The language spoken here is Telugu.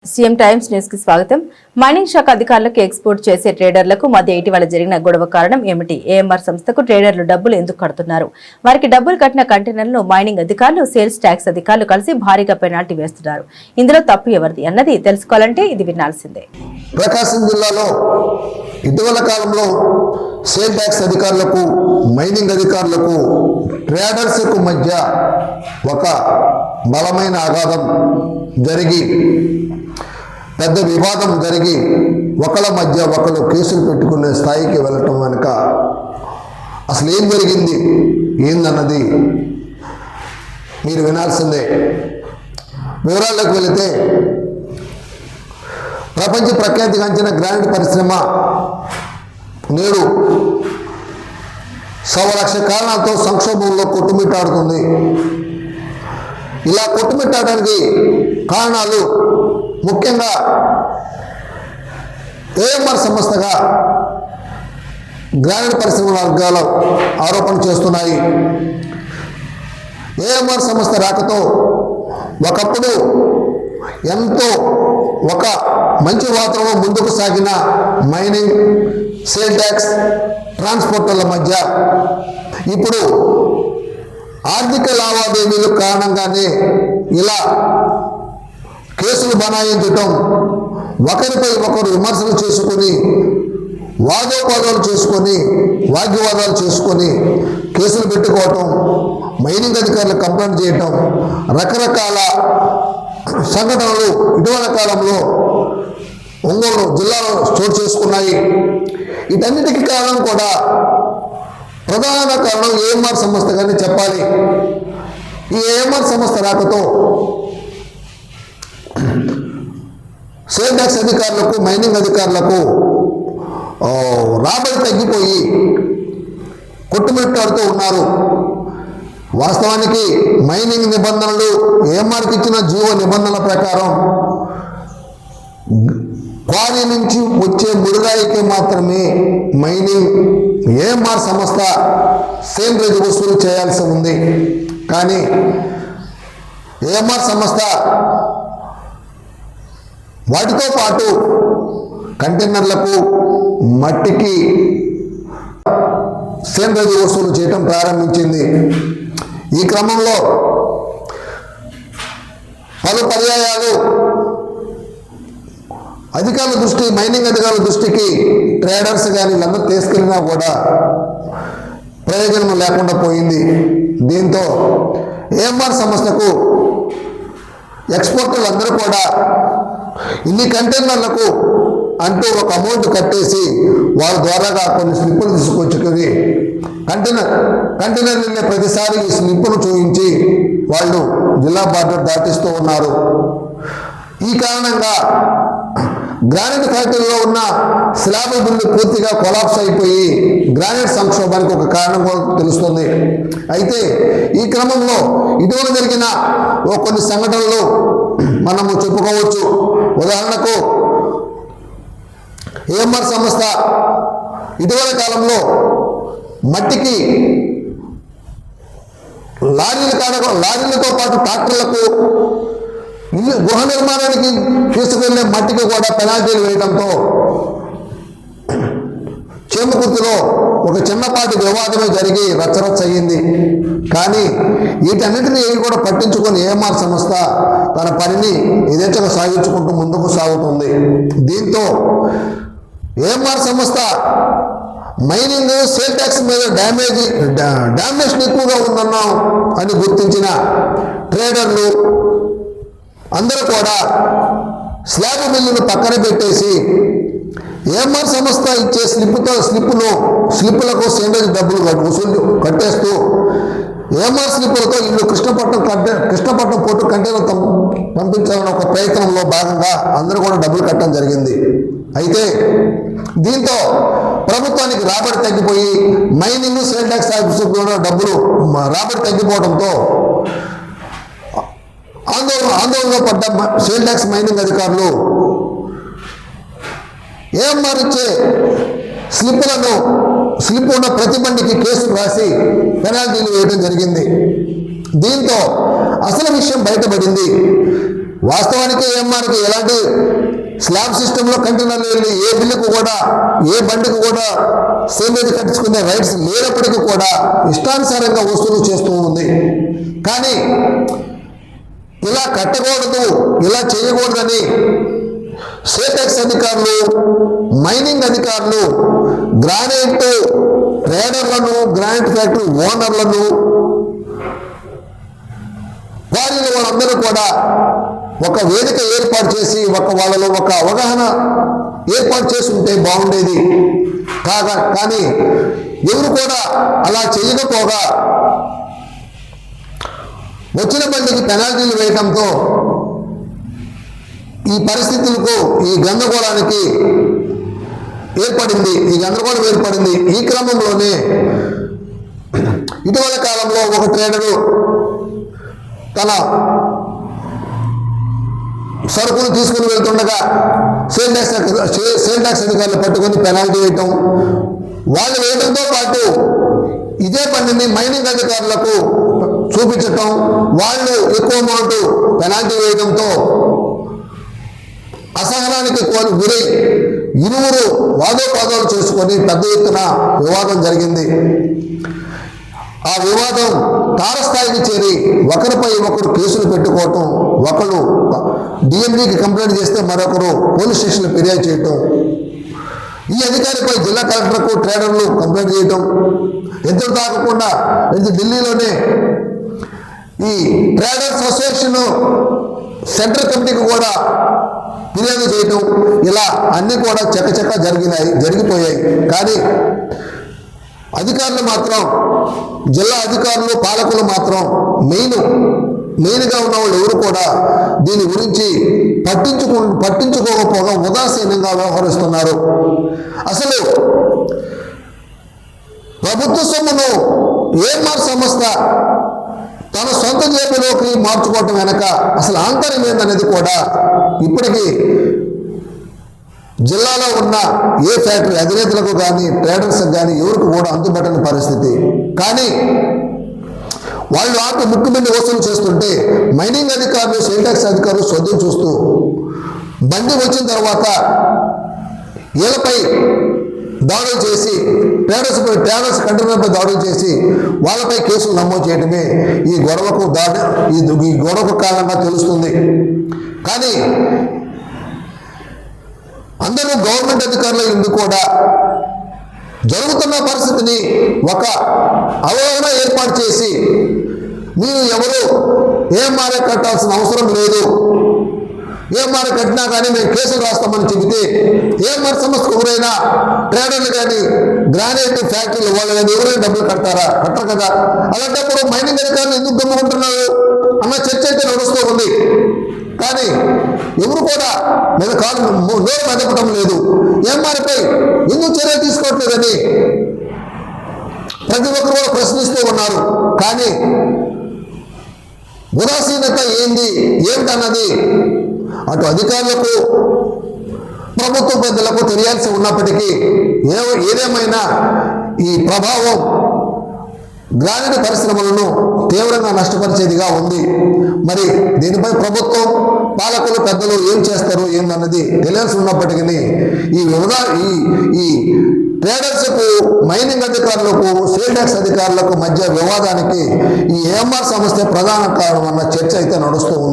సీఎం టైమ్స్ న్యూస్ కి స్వాగతం. మైనింగ్ శాఖ అధికారులకు ఎక్స్పోర్ట్ చేసే ట్రేడర్లకు మధ్య ఇటీవల జరిగిన గొడవ కారణం ఏమిటి? ఏఎంఆర్ సంస్థకు ట్రేడర్లు డబ్బులు ఎందుకు కడుతున్నారు? వారికి డబ్బులు కట్టిన కంటైనర్లను మైనింగ్ అధికారులు, సేల్స్ ట్యాక్స్ అధికారులు కలిసి భారీగా పెనాల్టీ వేస్తున్నారు. ఇందులో తప్పు ఎవరిది అన్నది తెలుసుకోవాలంటే ఇది వినాల్సిందే. ప్రకాశం జిల్లాలో ఇటీవల కాలంలో సేల్ ట్యాక్స్ అధికారులకు, మైనింగ్ అధికారులకు, ట్రేడర్స్కు మధ్య ఒక బలమైన అగాధం జరిగి, పెద్ద వివాదం జరిగి, ఒకళ్ళ మధ్య ఒకళ్ళు కేసులు పెట్టుకునే స్థాయికి వెళ్ళటం వెనుక అసలు ఏం జరిగింది ఏందన్నది మీరు వినాల్సిందే. వివరాల్లోకి వెళితే, ప్రపంచ ప్రఖ్యాతిగాంచిన గ్రానైట్ పరిశ్రమ నేడు 1,00,000 కారణాలతో సంక్షోభంలో కొట్టుమిట్టాడుతుంది. ఇలా కొట్టుమిట్టాడడానికి కారణాలు ముఖ్యంగా ఏఎంఆర్ సంస్థగా గ్రానైట్ పరిశ్రమ వర్గాలు ఆరోపణ చేస్తున్నాయి. ఏఎంఆర్ సంస్థ రాకతో ఒకప్పుడు ఎంతో ఒక మంచి వాతావరణం ముందుకు సాగిన మైనింగ్, సేల్ ట్యాక్స్, ట్రాన్స్పోర్టర్ల మధ్య ఇప్పుడు ఆర్థిక లావాదేవీల కారణంగానే ఇలా కేసులు బనాయించటం, ఒకరిపై ఒకరు విమర్శలు చేసుకొని, వాదోపాదాలు చేసుకొని, వాగ్వివాదాలు చేసుకొని కేసులు పెట్టుకోవటం, మైనింగ్ అధికారులు కంప్లైంట్ చేయటం, రకరకాల సంఘటనలు ఇటీవల కాలంలో ఒంగోలు జిల్లాలో చోటు చేసుకున్నాయి. వీటన్నిటికీ కారణం కూడా, ప్రధాన కారణం ఏఎంఆర్ సంస్థగానే చెప్పాలి. ఈ ఏఎంఆర్ సంస్థ రాకతో సేల్ ట్యాక్స్ అధికారులకు, మైనింగ్ అధికారులకు రాబడి తగ్గిపోయి కొట్టుమిట్టాడుతూ ఉన్నారు. వాస్తవానికి మైనింగ్ నిబంధనలు, ఏఎంఆర్కి ఇచ్చిన జీవో నిబంధనల ప్రకారం క్వారీ నుంచి వచ్చే మురుగాయికి మాత్రమే మైనింగ్ ఏఎంఆర్ సంస్థ సేంద్రియ వసూలు చేయాల్సి ఉంది. కానీ ఏఎంఆర్ సంస్థ వాటితో పాటు కంటైనర్లకు, మట్టికి సేంద్రియ వసూలు చేయటం ప్రారంభించింది. ఈ క్రమంలో పలు పర్యాయాలు అధికారుల దృష్టి, మైనింగ్ అధికారుల దృష్టికి ట్రేడర్స్ కానీ వీళ్ళందరూ తీసుకెళ్ళినా కూడా ప్రయోజనం లేకుండా పోయింది. దీంతో ఏఎంఆర్ సంస్థకు ఎక్స్పోర్టర్లు అందరూ కూడా ఇన్ని కంటైనర్లకు అంటూ ఒక అమౌంట్ కట్టేసి వాళ్ళ ద్వారాగా కొన్ని స్లిప్పులు తీసుకొచ్చుకొని కంటైనర్ వెళ్ళే ప్రతిసారి ఈ స్లిప్పును చూపించి వాళ్ళు జిల్లా బార్డర్ దాటిస్తూ ఉన్నారు. ఈ కారణంగా గ్రానైట్ ఫ్యాక్టరీలో ఉన్న స్లాబ్ బిల్లు పూర్తిగా కొలాప్స్ అయిపోయి గ్రానైట్ సంక్షోభానికి ఒక కారణం కూడా తెలుస్తుంది. అయితే ఈ క్రమంలో ఇటీవల జరిగిన కొన్ని సంఘటనలు మనము చెప్పుకోవచ్చు. ఉదాహరణకు ఏఎంఆర్ సంస్థ ఇటీవల కాలంలో మట్టికి లారీలతో పాటు ట్రాక్టర్లకు, గృహ నిర్మాణానికి తీసుకెళ్లే మట్టికి కూడా పెనాల్టీలు వేయడంతో చేమకుర్తిలో ఒక చిన్నపాటి వివాదమే జరిగి రచ్చరచ్చ అయ్యింది. కానీ వీటన్నిటిని కూడా పట్టించుకొని ఏఎంఆర్ సంస్థ తన పనిని యథేచ్ఛగా సాగించుకుంటూ ముందుకు సాగుతుంది. దీంతో ఏఎంఆర్ సంస్థ మైనింగ్, సేల్ ట్యాక్స్ మీద డామినేషన్ ఎక్కువగా ఉందన్నాం అని గుర్తించిన ట్రేడర్లు అందరూ కూడా స్లాబ్ బిల్లును పక్కన పెట్టేసి ఏఎంఆర్ సంస్థ ఇచ్చే స్లిప్పులకు సేంద్రియ డబ్బులు వసూలు కట్టేస్తూ ఏఎంఆర్ స్లిప్పులతో ఇల్లు కృష్ణపట్నం పోర్టు కంటైనర్ పంపించాలన్న ఒక ప్రయత్నంలో భాగంగా అందరూ కూడా డబ్బులు కట్టడం జరిగింది. అయితే దీంతో ప్రభుత్వానికి రాబడి తగ్గిపోయి, మైనింగ్, సేల్ ట్యాక్స్ ఆఫీసు కూడా డబ్బులు రాబడి తగ్గిపోవడంతో ఆందోళనలో పడ్డ సేల్ ట్యాక్స్, మైనింగ్ అధికారులు ఏఎంఆర్ ఇచ్చే స్లిప్ ఉన్న ప్రతి బండికి కేసులు రాసి పెనాల్టీలు వేయడం జరిగింది. దీంతో అసలు విషయం బయటపడింది. వాస్తవానికి ఏఎంఆర్కి ఎలాంటి స్లాబ్ సిస్టంలో కంటైనర్లు వెళ్ళి ఏ బిల్లుకు కూడా ఏ బండికి కూడా సేమేజ్ కట్టించుకునే రైట్స్ లేనప్పటికీ కూడా ఇష్టానుసారంగా వసూలు చేస్తూ ఉంది. కానీ ఇలా కట్టకూడదు, ఇలా చేయకూడదని సేటెక్స్ అధికారులు, మైనింగ్ అధికారులు, గ్రానైట్ ట్రేడర్లను, గ్రానైట్ ఫ్యాక్టరీ ఓనర్లను, వాళ్ళందరూ కూడా ఒక వేదిక ఏర్పాటు చేసి వాళ్ళలో ఒక అవగాహన ఏర్పాటు చేసి ఉంటే బాగుండేది. కానీ ఎవరు కూడా అలా చేయకపోగా వచ్చిన బండికి పెనాల్టీలు వేయడంతో ఈ పరిస్థితులకు, ఈ గందరగోళానికి ఏర్పడింది. ఈ క్రమంలోనే ఇటీవల కాలంలో ఒక ట్రేడరు తన సరుకులు తీసుకుని వెళ్తుండగా సేల్ ట్యాక్స్ అధికారులు పట్టుకొని పెనాల్టీ వేయటం, వాళ్ళు వేయడంతో పాటు ఇదే బండిని మైనింగ్ అధికారులకు చూపించటం, వాళ్ళు ఎక్కువ అమౌంట్ పెనాల్టీ వేయడంతో అసహనానికి గురై ఇరువురు వాదోపాదాలు చేసుకొని పెద్ద ఎత్తున వివాదం జరిగింది. ఆ వివాదం తారస్థాయికి చేరి ఒకరిపై ఒకరు కేసులు పెట్టుకోవటం, ఒకరు డిఎండికి కంప్లైంట్ చేస్తే మరొకరు పోలీస్ స్టేషన్లో ఫిర్యాదు చేయటం, ఈ అధికారిపై జిల్లా కలెక్టర్కు ట్రేడర్లు కంప్లైంట్ చేయటం, ఎంతకు తాకకుండా ఢిల్లీలోనే ఈ ట్రేడర్స్ అసోసియేషన్ సెంట్రల్ కమిటీకి కూడా ఫిర్యాదు చేయటం, ఇలా అన్నీ కూడా చకచక జరిగిపోయాయి. కానీ అధికారులు మాత్రం, జిల్లా అధికారులు, పాలకులు మాత్రం మెయిన్గా ఉన్న వాళ్ళు ఎవరు కూడా దీని గురించి పట్టించుకోకపోగా ఉదాసీనంగా వ్యవహరిస్తున్నారు. అసలు ప్రభుత్వ సొమ్మును ఏఎంఆర్ సంస్థ తన సొంత జేబులోకి మార్చుకోవటం వెనక అసలు ఆంతర్యం ఏందనేది కూడా ఇప్పటికీ జిల్లాలో ఉన్న ఏ ఫ్యాక్టరీ అధినేతలకు కానీ ట్రేడర్స్కి కానీ ఎవరికి కూడా అందుబట్టని పరిస్థితి. కానీ వాళ్ళు ముక్కు మీద వసూలు చేస్తుంటే మైనింగ్ అధికారులు, సేల్ ట్యాక్స్ అధికారులు శ్రద్ధ చూస్తూ బండి వచ్చిన తర్వాత వీళ్ళపై దాడులు చేసి, ట్రేడర్స్ కంటైనర్పై దాడులు చేసి వాళ్ళపై కేసులు నమోదు చేయడమే ఈ గొడవకు కారణంగా తెలుస్తుంది. కానీ అందరూ గవర్నమెంట్ అధికారులు ఇందుకు కూడా జరుగుతున్న పరిస్థితిని ఒక అవగాహన ఏర్పాటు చేసి, మీరు ఎవరు ఏఎంఆర్ కట్టాల్సిన అవసరం లేదు, ఏఎంఆర్ కట్టినా కానీ మేము కేసులు రాస్తామని చెబితే ఏఎంఆర్ సంస్థకు ఎవరైనా ట్రేడర్లు కానీ గ్రానైట్ ఫ్యాక్టరీలు వాళ్ళు కానీ ఎవరైనా డబ్బులు కట్టరు కదా. అలాంటప్పుడు మైనింగ్ అధికారులు ఎందుకు గమ్ముకుంటున్నారు అన్న చర్చ అయితే నడుస్తూ ఉంది. కానీ ఎవరు కూడా మీద నోరు మెదపడం లేదు. ఏఎంఆర్పై ఎందుకు చర్యలు తీసుకోవట్లేదని ప్రతి ఒక్కరు కూడా ప్రశ్నిస్తూ ఉన్నారు. కానీ ఉదాసీనత ఏమిటన్నది అటు అధికారులకు, ప్రభుత్వ పెద్దలకు తెలియాల్సి ఉన్నప్పటికీ ఏదేమైనా ఈ ప్రభావం గ్రామీణ పరిశ్రమలను తీవ్రంగా నష్టపరిచేదిగా ఉంది. మరి దీనిపై ప్రభుత్వం, పాలకులు, పెద్దలు ఏం చేస్తారు ఏందన్నది తెలియాల్సి ఉన్నప్పటికీ ఈ ట్రేడర్స్కు, మైనింగ్ అధికారులకు, సేల్ ట్యాక్స్ అధికారులకు మధ్య వివాదానికి ఈ ఏఎంఆర్ సంస్థ ప్రధాన కారణం అన్న చర్చ అయితే నడుస్తూ ఉంది.